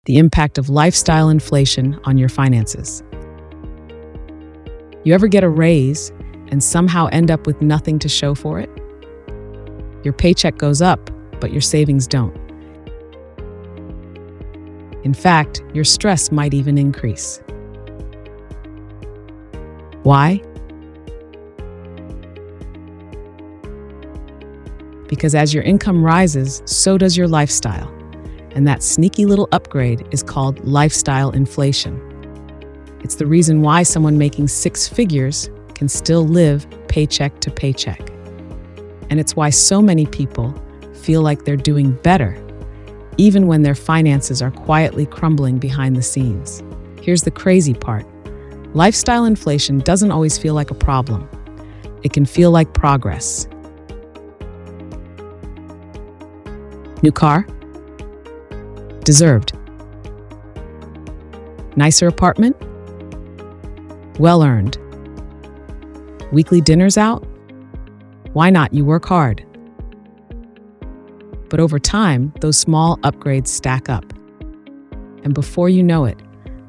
the impact of lifestyle inflation on your finances. You ever get a raise and somehow end up with nothing to show for it? Your paycheck goes up, but your savings don't. In fact, your stress might even increase. Why? Because as your income rises, so does your lifestyle. And that sneaky little upgrade is called lifestyle inflation. It's the reason why someone making six figures can still live paycheck to paycheck. And it's why so many people feel like they're doing better, even when their finances are quietly crumbling behind the scenes. Here's the crazy part. Lifestyle inflation doesn't always feel like a problem. It can feel like progress. New car? Deserved. Nicer apartment? Well earned. Weekly dinners out? Why not? You work hard. But over time, those small upgrades stack up. And before you know it,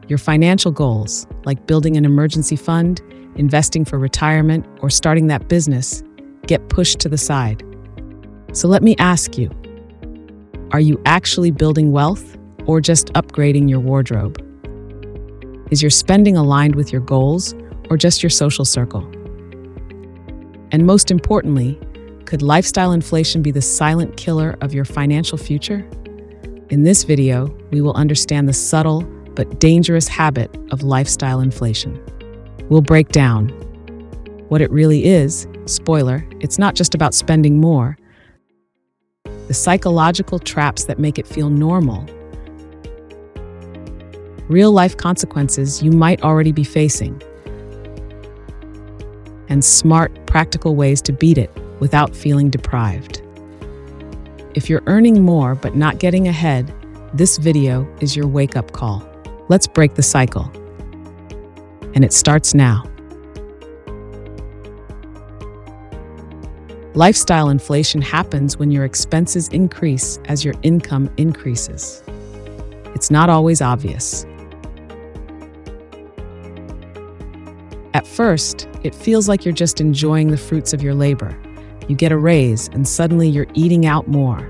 your financial goals, like building an emergency fund, investing for retirement, or starting that business, get pushed to the side. So let me ask you, are you actually building wealth or just upgrading your wardrobe? Is your spending aligned with your goals or just your social circle? And most importantly, could lifestyle inflation be the silent killer of your financial future? In this video, we will understand the subtle but dangerous habit of lifestyle inflation. We'll break down what it really is. Spoiler, it's not just about spending more. The psychological traps that make it feel normal. Real-life consequences you might already be facing. And smart, practical ways to beat it without feeling deprived. If you're earning more but not getting ahead, this video is your wake-up call. Let's break the cycle. And it starts now. Lifestyle inflation happens when your expenses increase as your income increases. It's not always obvious. At first, it feels like you're just enjoying the fruits of your labor. You get a raise and suddenly you're eating out more,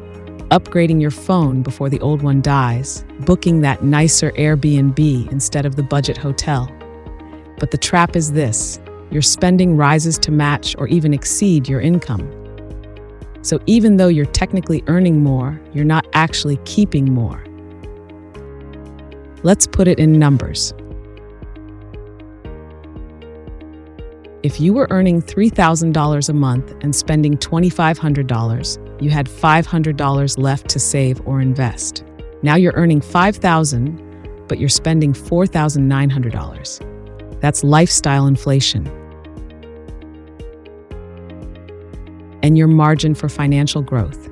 upgrading your phone before the old one dies, booking that nicer Airbnb instead of the budget hotel. But the trap is this: your spending rises to match or even exceed your income. So even though you're technically earning more, you're not actually keeping more. Let's put it in numbers. If you were earning $3,000 a month and spending $2,500, you had $500 left to save or invest. Now you're earning $5,000, but you're spending $4,900. That's lifestyle inflation. And your margin for financial growth.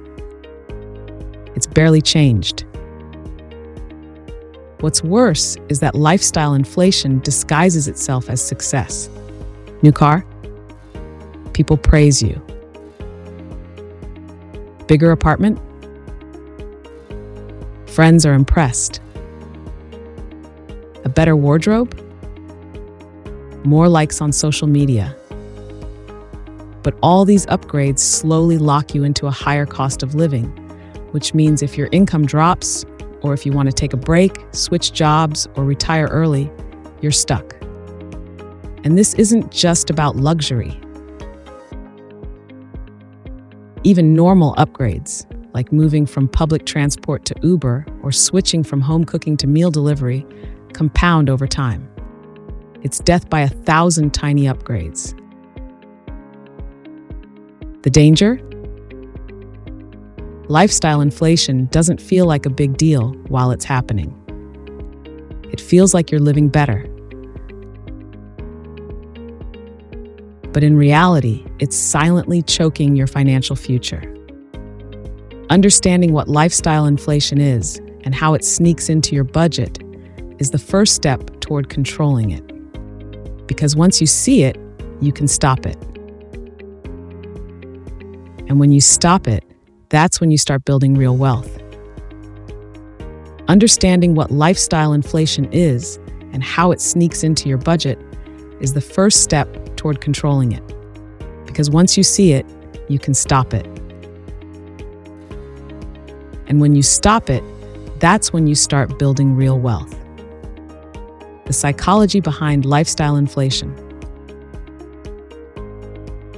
It's barely changed. What's worse is that lifestyle inflation disguises itself as success. New car? People praise you. Bigger apartment? Friends are impressed. A better wardrobe? More likes on social media. But all these upgrades slowly lock you into a higher cost of living, which means if your income drops, or if you want to take a break, switch jobs, or retire early, you're stuck. And this isn't just about luxury. Even normal upgrades, like moving from public transport to Uber or switching from home cooking to meal delivery, compound over time. It's death by 1,000 tiny upgrades. The danger? Lifestyle inflation doesn't feel like a big deal while it's happening. It feels like you're living better. But in reality, it's silently choking your financial future. Understanding what lifestyle inflation is and how it sneaks into your budget is the first step toward controlling it. Because once you see it, you can stop it. And when you stop it, that's when you start building real wealth. Understanding what lifestyle inflation is and how it sneaks into your budget is the first step toward controlling it. Because once you see it, you can stop it. And when you stop it, that's when you start building real wealth. The psychology behind lifestyle inflation.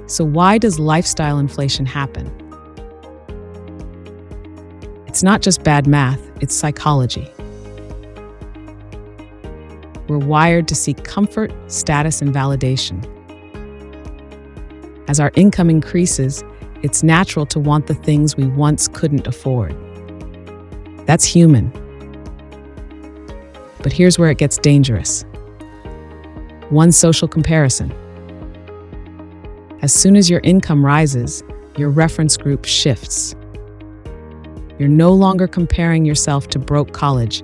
So why does lifestyle inflation happen? It's not just bad math, it's psychology. We're wired to seek comfort, status, and validation. As our income increases, it's natural to want the things we once couldn't afford. That's human. But here's where it gets dangerous. One social comparison. As soon as your income rises, your reference group shifts. You're no longer comparing yourself to broke college.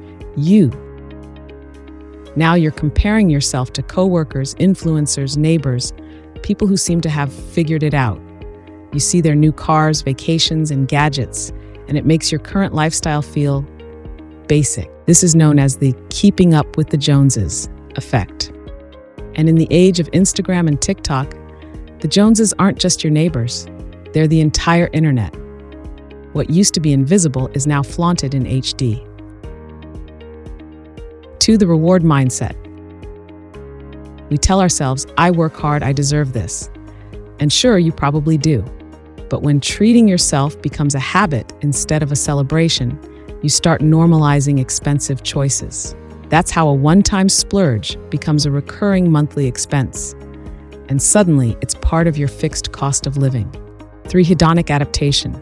Now you're comparing yourself to coworkers, influencers, neighbors, people who seem to have figured it out. You see their new cars, vacations, and gadgets, and it makes your current lifestyle feel basic. This is known as the keeping up with the Joneses effect. And in the age of Instagram and TikTok, the Joneses aren't just your neighbors, they're the entire internet. What used to be invisible is now flaunted in HD. 2. The reward mindset. We tell ourselves, I work hard, I deserve this. And sure, you probably do. But when treating yourself becomes a habit instead of a celebration, you start normalizing expensive choices. That's how a one-time splurge becomes a recurring monthly expense. And suddenly, it's part of your fixed cost of living. 3. Hedonic adaptation.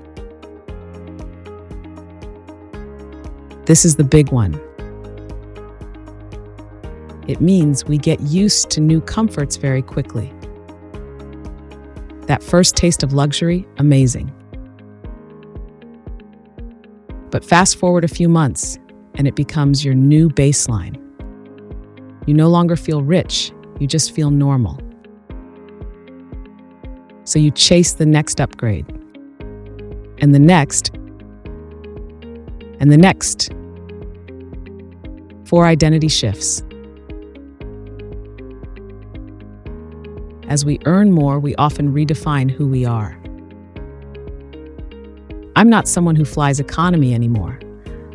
This is the big one. It means we get used to new comforts very quickly. That first taste of luxury, amazing. But fast forward a few months, and it becomes your new baseline. You no longer feel rich, you just feel normal. So you chase the next upgrade, and the next, and the next. 4. Identity shifts. As we earn more, we often redefine who we are. I'm not someone who flies economy anymore.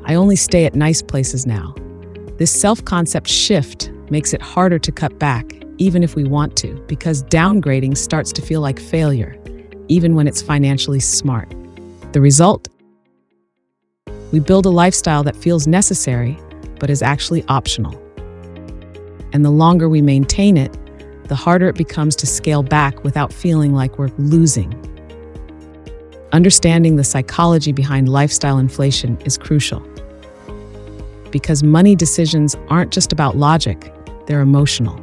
I only stay at nice places now. This self-concept shift makes it harder to cut back, even if we want to, because downgrading starts to feel like failure, even when it's financially smart. The result? We build a lifestyle that feels necessary, but is actually optional. And the longer we maintain it, the harder it becomes to scale back without feeling like we're losing. Understanding the psychology behind lifestyle inflation is crucial. Because money decisions aren't just about logic, they're emotional.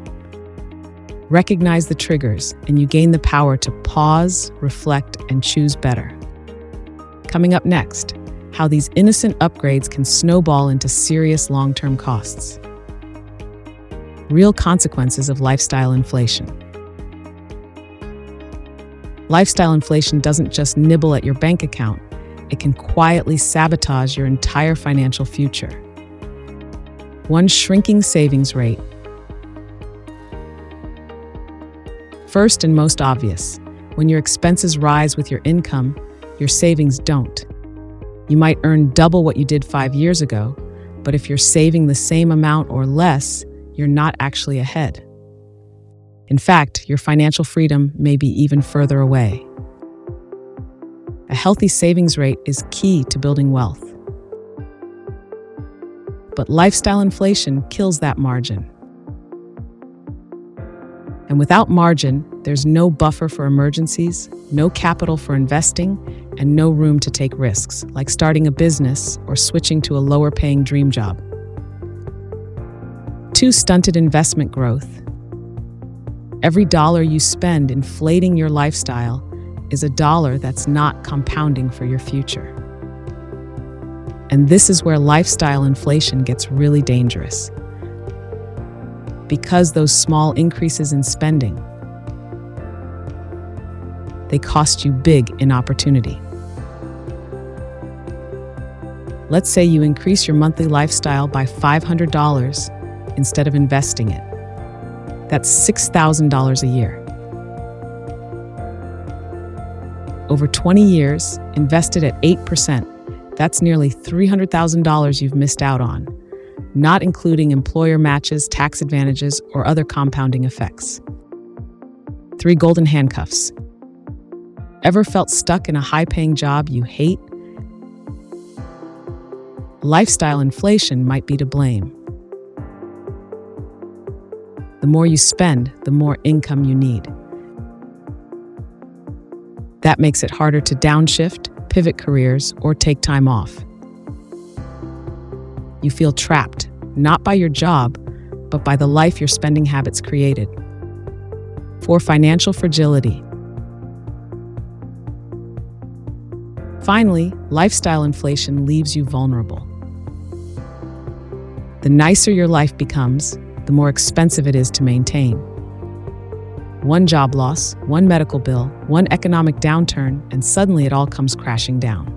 Recognize the triggers, and you gain the power to pause, reflect, and choose better. Coming up next, how these innocent upgrades can snowball into serious long-term costs. Real consequences of lifestyle inflation. Lifestyle inflation doesn't just nibble at your bank account, it can quietly sabotage your entire financial future. 1. Shrinking savings rate. First and most obvious, when your expenses rise with your income, your savings don't. You might earn double what you did 5 years ago, but if you're saving the same amount or less, you're not actually ahead. In fact, your financial freedom may be even further away. A healthy savings rate is key to building wealth. But lifestyle inflation kills that margin. And without margin, there's no buffer for emergencies, no capital for investing, and no room to take risks, like starting a business or switching to a lower-paying dream job. 2. Stunted investment growth. Every dollar you spend inflating your lifestyle is a dollar that's not compounding for your future. And this is where lifestyle inflation gets really dangerous. Because those small increases in spending, they cost you big in opportunity. Let's say you increase your monthly lifestyle by $500 instead of investing it. That's $6,000 a year. Over 20 years, invested at 8%, that's nearly $300,000 you've missed out on, not including employer matches, tax advantages, or other compounding effects. 3 golden handcuffs. Ever felt stuck in a high-paying job you hate? Lifestyle inflation might be to blame. The more you spend, the more income you need. That makes it harder to downshift, pivot careers, or take time off. You feel trapped, not by your job, but by the life your spending habits created. 4 financial fragility. Finally, lifestyle inflation leaves you vulnerable. The nicer your life becomes, the more expensive it is to maintain. One job loss, one medical bill, one economic downturn, and suddenly it all comes crashing down.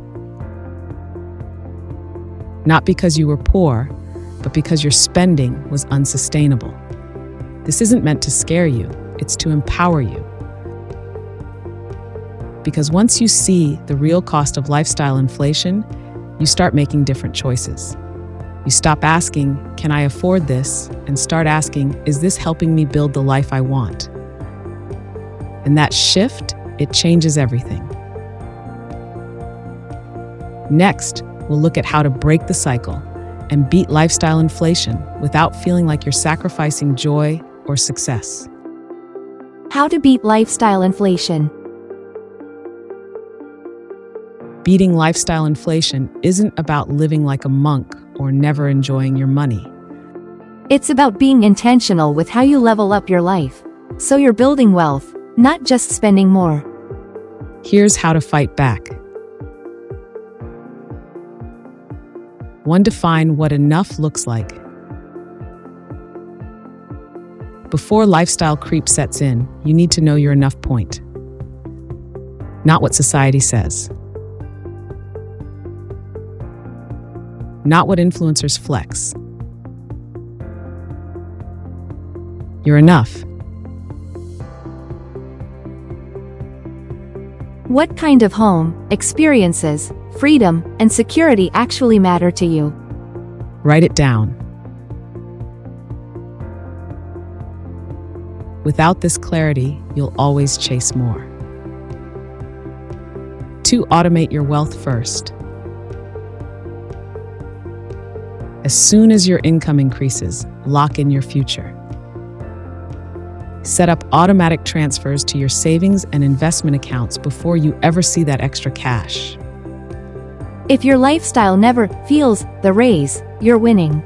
Not because you were poor, but because your spending was unsustainable. This isn't meant to scare you, it's to empower you. Because once you see the real cost of lifestyle inflation, you start making different choices. You stop asking, can I afford this? And start asking, is this helping me build the life I want? And that shift, it changes everything. Next, we'll look at how to break the cycle and beat lifestyle inflation without feeling like you're sacrificing joy or success. How to beat lifestyle inflation. Beating lifestyle inflation isn't about living like a monk or never enjoying your money. It's about being intentional with how you level up your life, so you're building wealth, not just spending more. Here's how to fight back. 1. Define what enough looks like. Before lifestyle creep sets in, you need to know your enough point. Not what society says. Not what influencers flex. You're enough. What kind of home, experiences, freedom, and security actually matter to you? Write it down. Without this clarity, you'll always chase more. 2. Automate your wealth first. As soon as your income increases, lock in your future. Set up automatic transfers to your savings and investment accounts before you ever see that extra cash. If your lifestyle never feels the raise, you're winning.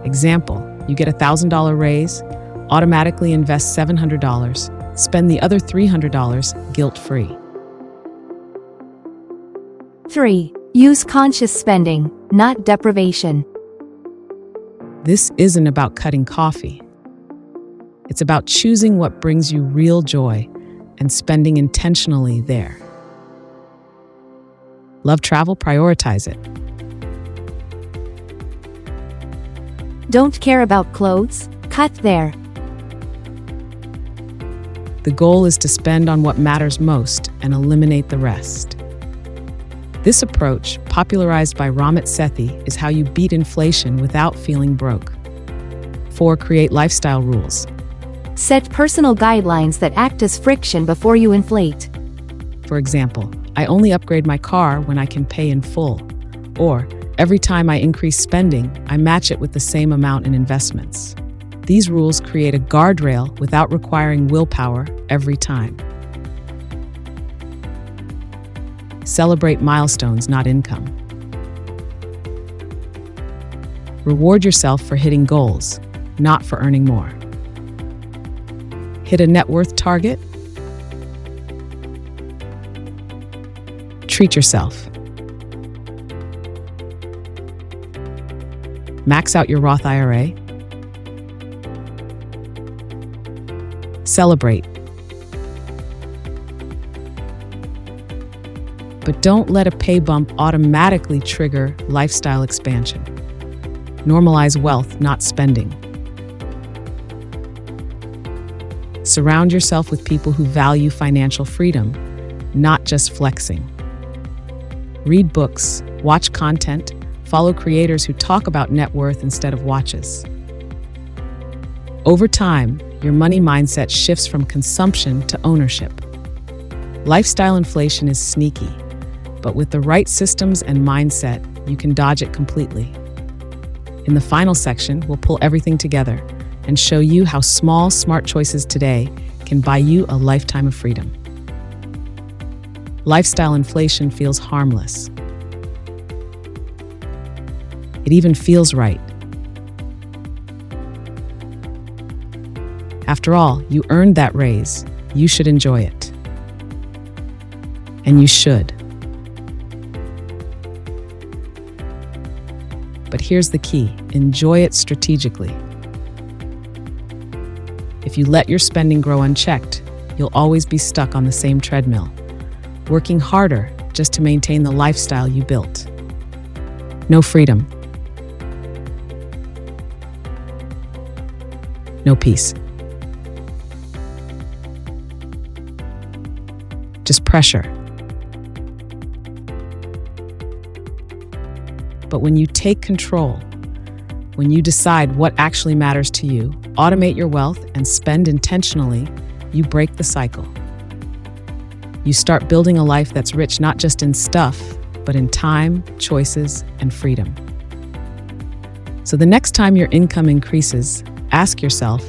Example, you get a $1,000 raise, automatically invest $700, spend the other $300 guilt-free. 3. Use conscious spending, not deprivation. This isn't about cutting coffee. It's about choosing what brings you real joy and spending intentionally there. Love travel? Prioritize it. Don't care about clothes? Cut there. The goal is to spend on what matters most and eliminate the rest. This approach, popularized by Ramit Sethi, is how you beat inflation without feeling broke. 4. Create lifestyle rules. Set personal guidelines that act as friction before you inflate. For example, I only upgrade my car when I can pay in full. Or, every time I increase spending, I match it with the same amount in investments. These rules create a guardrail without requiring willpower every time. Celebrate milestones, not income. Reward yourself for hitting goals, not for earning more. Hit a net worth target? Treat yourself. Max out your Roth IRA? Celebrate. But don't let a pay bump automatically trigger lifestyle expansion. Normalize wealth, not spending. Surround yourself with people who value financial freedom, not just flexing. Read books, watch content, follow creators who talk about net worth instead of watches. Over time, your money mindset shifts from consumption to ownership. Lifestyle inflation is sneaky, but with the right systems and mindset, you can dodge it completely. In the final section, we'll pull everything together and show you how small, smart choices today can buy you a lifetime of freedom. Lifestyle inflation feels harmless. It even feels right. After all, you earned that raise. You should enjoy it. And you should. But here's the key: enjoy it strategically. If you let your spending grow unchecked, you'll always be stuck on the same treadmill, working harder just to maintain the lifestyle you built. No freedom. No peace. Just pressure. But when you take control, when you decide what actually matters to you, automate your wealth, and spend intentionally, you break the cycle. You start building a life that's rich not just in stuff, but in time, choices, and freedom. So the next time your income increases, ask yourself,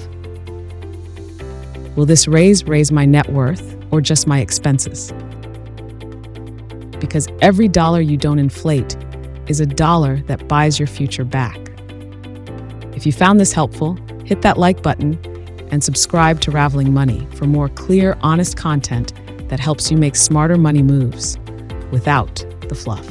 will this raise my net worth or just my expenses? Because every dollar you don't inflate is a dollar that buys your future back. If you found this helpful, hit that like button and subscribe to Raveling Money for more clear, honest content that helps you make smarter money moves without the fluff.